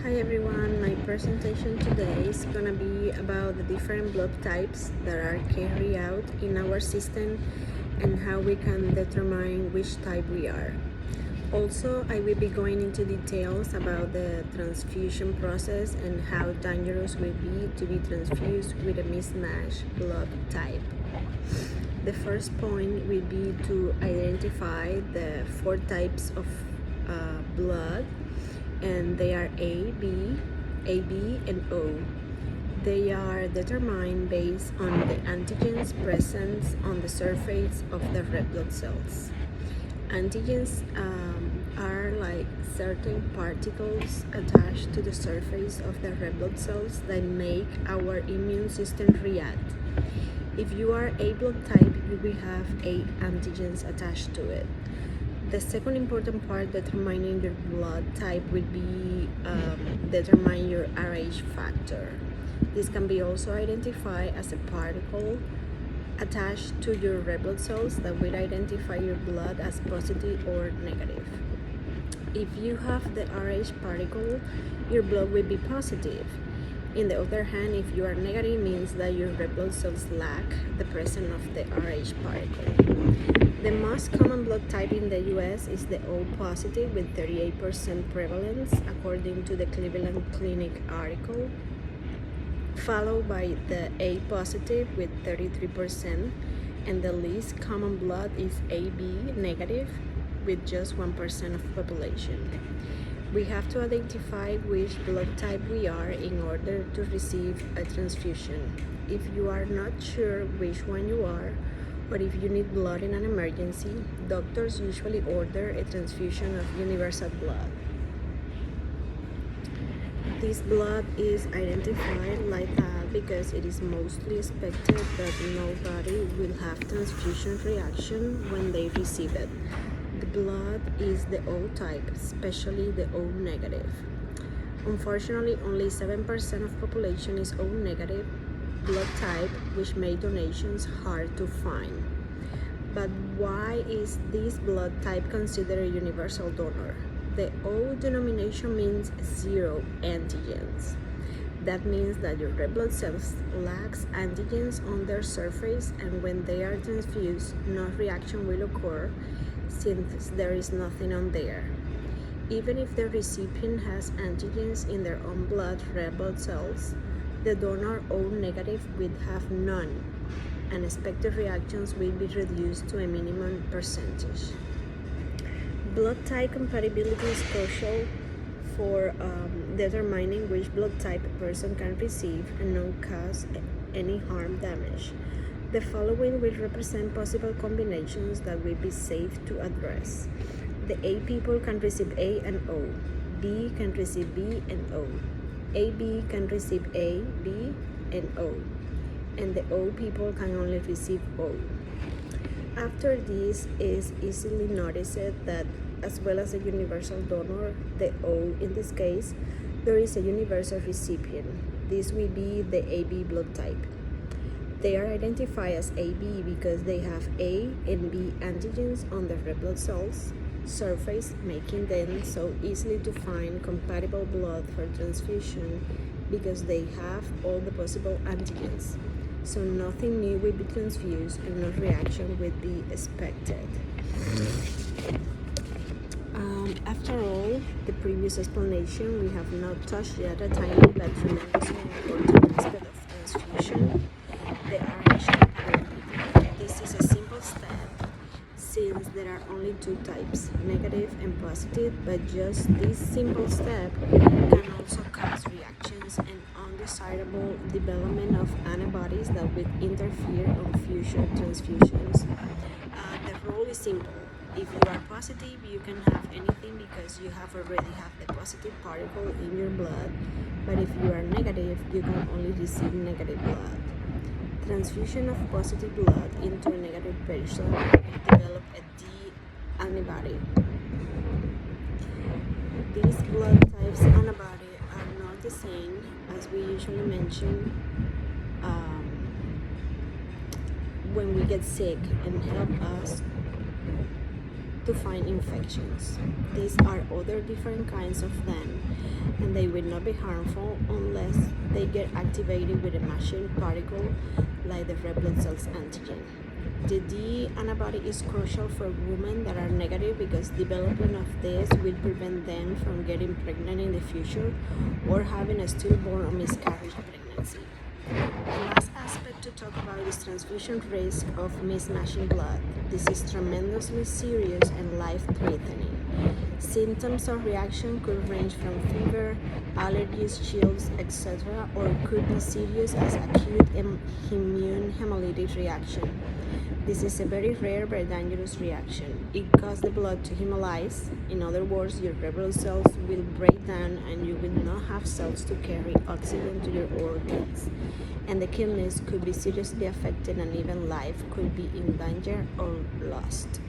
Hi everyone, my presentation today is gonna be about the different blood types that are carried out in our system and how we can determine which type we are. Also, I will be going into details about the transfusion process and how dangerous will be to be transfused with a mismatched blood type. The first point will be to identify the four types of blood, and they are AB, and O. They are determined based on the antigens present on the surface of the red blood cells. Antigens are like certain particles attached to the surface of the red blood cells that make our immune system react. If you are A blood type, you will have A antigens attached to it. The second important part determining your blood type will be determine your Rh factor. This can be also identified as a particle attached to your red blood cells that will identify your blood as positive or negative. If you have the Rh particle, your blood will be positive. On the other hand, if you are negative, it means that your red blood cells lack the presence of the Rh particle. The most common blood type in the US is the O positive with 38% prevalence, according to the Cleveland Clinic article, followed by the A positive with 33%, and the least common blood is AB negative with just 1% of population. We have to identify which blood type we are in order to receive a transfusion. If you are not sure which one you are, or if you need blood in an emergency, doctors usually order a transfusion of universal blood. This blood is identified like that because it is mostly expected that nobody will have transfusion reaction when they receive it. The blood is the O type, especially the O negative. Unfortunately, only 7% of population is O negative blood type, which made donations hard to find. But why is this blood type considered a universal donor? The O denomination means 0 antigens. That means that your red blood cells lacks antigens on their surface, and when they are transfused, no reaction will occur since there is nothing on there. Even if the recipient has antigens in their own blood red blood cells, the donor O negative will have none, and expected reactions will be reduced to a minimum percentage. Blood type compatibility is crucial for determining which blood type a person can receive and not cause any harm damage. The following will represent possible combinations that will be safe to address. The A people can receive A and O. B can receive B and O. AB can receive A, B, and O. And the O people can only receive O. After this is easily noticed that as well as a universal donor, the O in this case, there is a universal recipient. This will be the AB blood type. They are identified as AB because they have A and B antigens on the red blood cells surface, making them so easily to find compatible blood for transfusion because they have all the possible antigens. So nothing new will be transfused and no reaction will be expected. After all the previous explanation, we have not touched yet a tiny but tremendously important aspect of transfusion, the Rh compatibility. This is a simple step since there are only two types, negative and positive, but just this simple step can also cause reactions and undesirable development of antibodies that will interfere on future transfusions. The rule is simple. If you are positive, you can have anything because you have already have the positive particle in your blood, but if you are negative, you can only receive negative blood. Transfusion of positive blood into a negative person will develop a D antibody. These blood types antibody are not the same as we usually mention when we get sick and help us to find infections. These are other different kinds of them, and they will not be harmful unless they get activated with a machine particle like the red blood cells antigen. The D antibody is crucial for women that are negative because development of this will prevent them from getting pregnant in the future or having a stillborn or miscarriage pregnancy. The last aspect to talk about is transfusion risk of mismatching blood. This is tremendously serious and life-threatening. Symptoms of reaction could range from fever, allergies, chills, etc., or could be serious as acute immune hemolytic reaction. This is a very rare but dangerous reaction. It causes the blood to hemolyze. In other words, your red blood cells will break down and you will not have cells to carry oxygen to your organs. And the kidneys could be seriously affected and even life could be in danger or lost.